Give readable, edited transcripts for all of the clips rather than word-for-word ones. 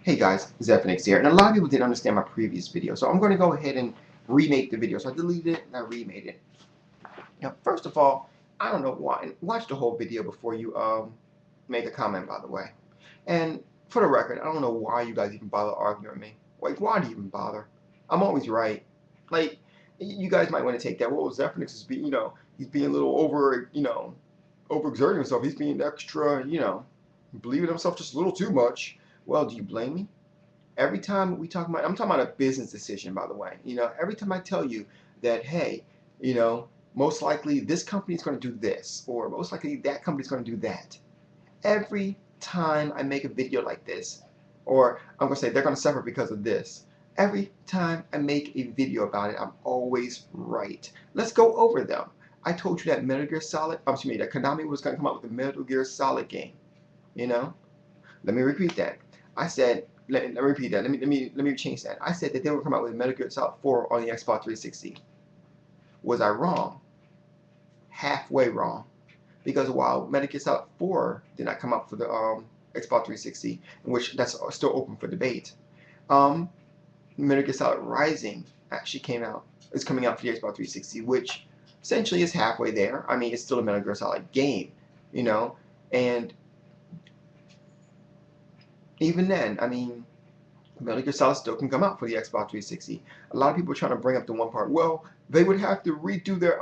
Hey guys, Zephyrnix here, and a lot of people didn't understand my previous video, so I'm going to go ahead and remake the video. So I deleted it and I remade it. Now, first of all, I don't know why. Watch the whole video before you make a comment, by the way. And for the record, I don't know why you guys even bother arguing with me. Like, why do you even bother? I'm always right. Like, you guys might want to take that. Well, Zephyrnix is being, he's being a little overexerting himself. He's being extra, believing himself just a little too much. Well, do you blame me? Every time we talk about, I'm talking about a business decision, by the way. Every time I tell you that, hey, most likely this company is going to do this, or most likely that company is going to do that. Every time I make a video like this, or I'm going to say they're going to suffer because of this. Every time I make a video about it, I'm always right. Let's go over them. I told you that Metal Gear Solid, excuse me, that Konami was going to come out with a Metal Gear Solid game. You know, let me repeat that. I said, let me repeat that. Let me change that. I said that they would come out with Metal Gear Solid 4 on the Xbox 360. Was I wrong? Halfway wrong. Because while Metal Gear Solid 4 did not come out for the Xbox 360, in which that's still open for debate, um, Metal Gear Solid Rising actually came out. Is coming out for the Xbox 360, which essentially is halfway there. I mean, it's still a Metal Gear Solid game, and even then, I mean, Metal Gear Solid still can come out for the Xbox 360. A lot of people are trying to bring up the one part. Well, they would have to redo their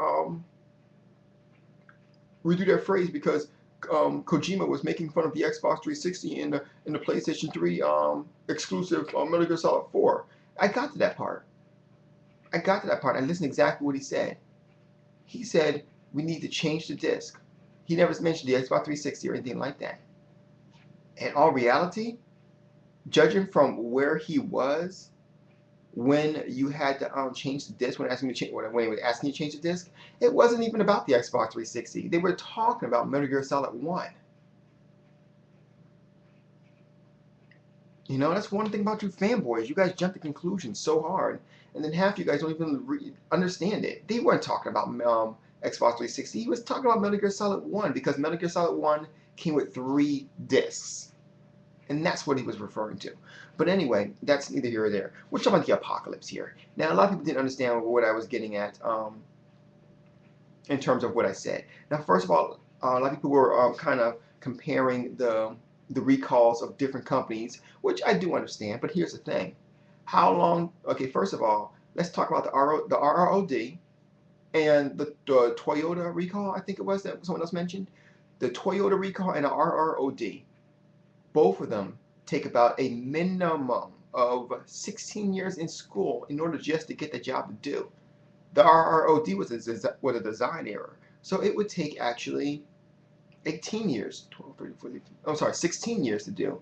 phrase because Kojima was making fun of the Xbox 360 in the PlayStation 3 exclusive Metal Gear Solid 4. I got to that part. I got to that part. I listened exactly what he said. He said we need to change the disc. He never mentioned the Xbox 360 or anything like that. In all reality, judging from where he was when you had to change the disc, when asking you to change, when he was asking you to change the disc, it wasn't even about the Xbox 360. They were talking about Metal Gear Solid 1. That's one thing about you fanboys. You guys jump to conclusions so hard, and then half you guys don't even understand it. They weren't talking about Xbox 360. He was talking about Metal Gear Solid 1 because Metal Gear Solid 1 came with 3 discs. And that's what he was referring to. But anyway, that's neither here or there. We're talking about the apocalypse here. Now, a lot of people didn't understand what I was getting at in terms of what I said. Now, first of all, a lot of people were kind of comparing the recalls of different companies, which I do understand. But here's the thing: how long? Okay, first of all, let's talk about the RROD and the Toyota recall. I think it was that someone else mentioned the Toyota recall and the RROD. Both of them take about a minimum of 16 years in school in order just to get the job to do. The RROD was a design error, so it would take actually 18 years, 12, 13, 14, I'm sorry, 16 years to do,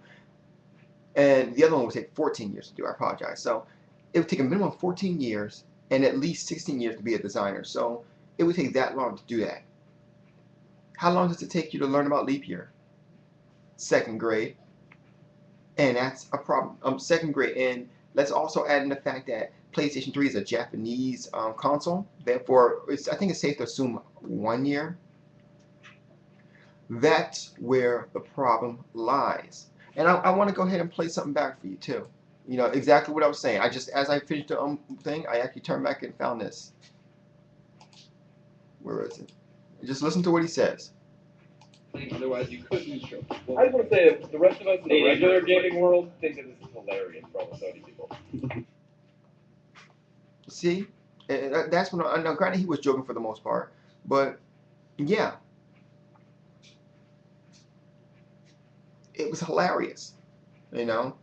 and the other one would take 14 years to do. I apologize. So it would take a minimum of 14 years and at least 16 years to be a designer. So it would take that long to do that. How long does it take you to learn about leap year? Second grade. And that's a problem. Second grade, and let's also add in the fact that PlayStation 3 is a Japanese console. Therefore, I think it's safe to assume 1 year. That's where the problem lies. And I want to go ahead and play something back for you too. Exactly what I was saying. As I finished the thing, I actually turned back and found this. Where is it? Just listen to what he says. Otherwise, you couldn't show. Well, I just want to say that the rest of us in the regular gaming world think that this is hilarious for almost 30 people. See, that's when. Now, granted, he was joking for the most part, but yeah, it was hilarious. You know,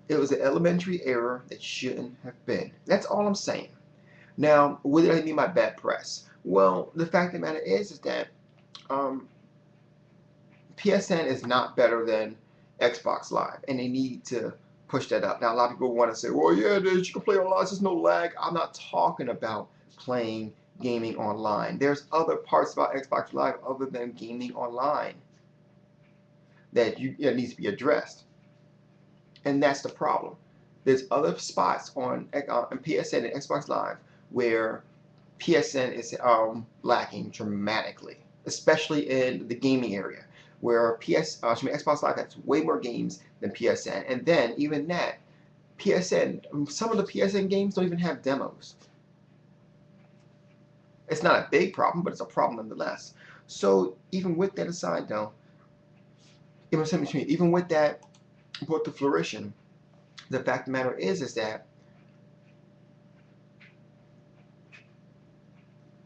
it was an elementary error that shouldn't have been. That's all I'm saying. Now, what did I mean by bad press? Well, the fact of the matter is that um, PSN is not better than Xbox Live, and they need to push that up. Now, a lot of people want to say, well, yeah, dude, you can play online, there's no lag. I'm not talking about playing gaming online. There's other parts about Xbox Live other than gaming online that needs to be addressed, and that's the problem. There's other spots on PSN and Xbox Live where PSN is lacking dramatically, especially in the gaming area. where Xbox Live has way more games than PSN, and then even that, some of the PSN games don't even have demos. It's not a big problem, but it's a problem nonetheless. So even with that aside, though, even with that brought to fruition, the fact of the matter is that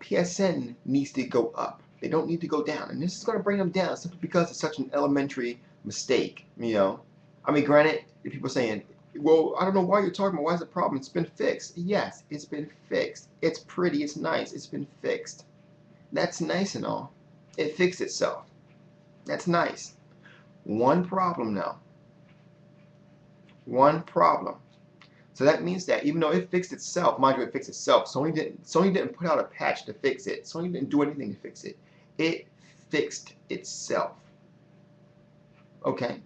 PSN needs to go up. They don't need to go down, and this is going to bring them down simply because it's such an elementary mistake. I mean, granted, if people are saying, well, I don't know why you're talking about why is the problem? It's been fixed. Yes, it's been fixed. It's pretty. It's nice. It's been fixed. That's nice and all. It fixed itself. That's nice. One problem now. One problem. So that means that even though it fixed itself, mind you, it fixed itself. Sony didn't put out a patch to fix it. Sony didn't do anything to fix it. It fixed itself. Okay.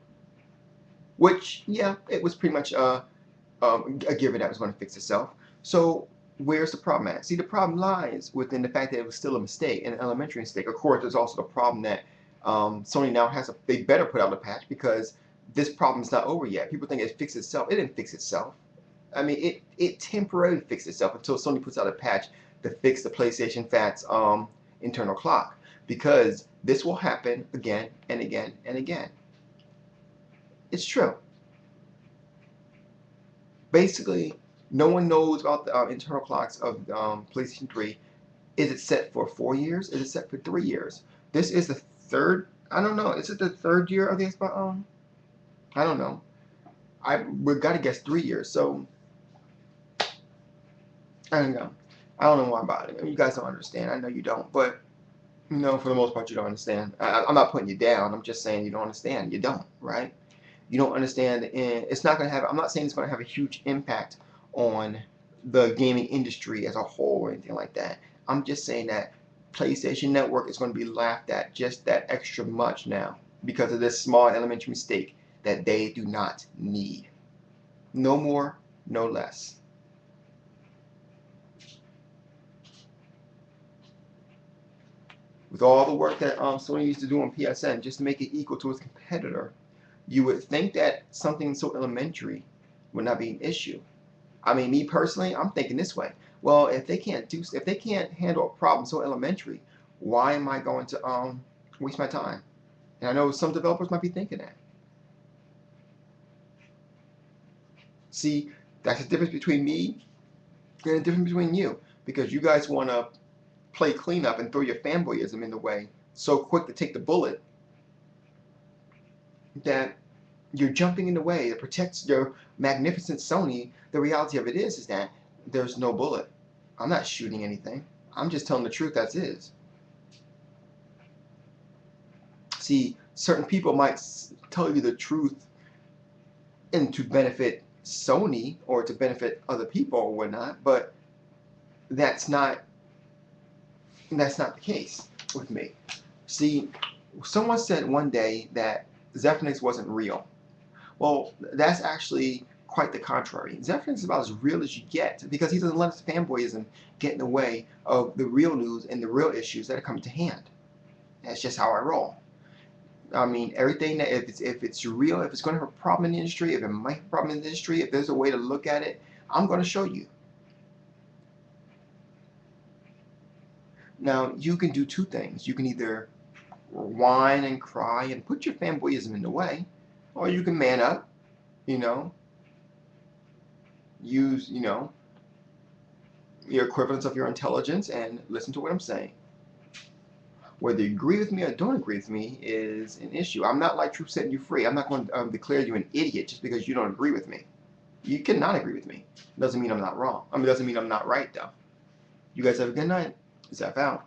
Which, yeah, it was pretty much a given that it was going to fix itself. So where's the problem at? See, the problem lies within the fact that it was still a mistake, an elementary mistake. Of course, there's also the problem that Sony now they better put out a patch because this problem is not over yet. People think it fixed itself. It didn't fix itself. I mean, it temporarily fixed itself until Sony puts out a patch to fix the PlayStation Fat's internal clock, because this will happen again and again and again. It's true. Basically, no one knows about the internal clocks of PlayStation 3. Is it set for 4 years? Is it set for 3 years? This is the third. I don't know. Is it the third year of the Xbox? I don't know. We've got to guess 3 years. So I don't know. I don't know why about it. You guys don't understand. I know you don't, but for the most part, you don't understand. I'm not putting you down. I'm just saying you don't understand. You don't, right? You don't understand, and it's not going to have. I'm not saying it's going to have a huge impact on the gaming industry as a whole or anything like that. I'm just saying that PlayStation Network is going to be laughed at just that extra much now because of this small elementary mistake that they do not need. No more, no less. With all the work that Sony used to do on PSN just to make it equal to its competitor, you would think that something so elementary would not be an issue. I mean, me personally, I'm thinking this way. Well, if they can't handle a problem so elementary, why am I going to waste my time? And I know some developers might be thinking that. See, that's the difference between me and the difference between you, because you guys want to play cleanup and throw your fanboyism in the way so quick to take the bullet that you're jumping in the way that protects your magnificent Sony. The reality of it is that there's no bullet. I'm not shooting anything. I'm just telling the truth as is. See, certain people might tell you the truth and to benefit Sony or to benefit other people or whatnot, but that's not the case with me. See, someone said one day that Zephyrnix wasn't real. Well, that's actually quite the contrary. Zephyrnix is about as real as you get because he doesn't let his fanboyism get in the way of the real news and the real issues that are coming to hand. That's just how I roll. I mean, everything that if it's real, if it's going to have a problem in the industry, if it might have a problem in the industry, if there's a way to look at it, I'm going to show you. Now, you can do two things. You can either whine and cry and put your fanboyism in the way, or you can man up, use, your equivalence of your intelligence and listen to what I'm saying. Whether you agree with me or don't agree with me is an issue. I'm not like Truth Setting You Free. I'm not going to declare you an idiot just because you don't agree with me. You cannot agree with me. Doesn't mean I'm not wrong. Doesn't mean I'm not right, though. You guys have a good night. Zeph out.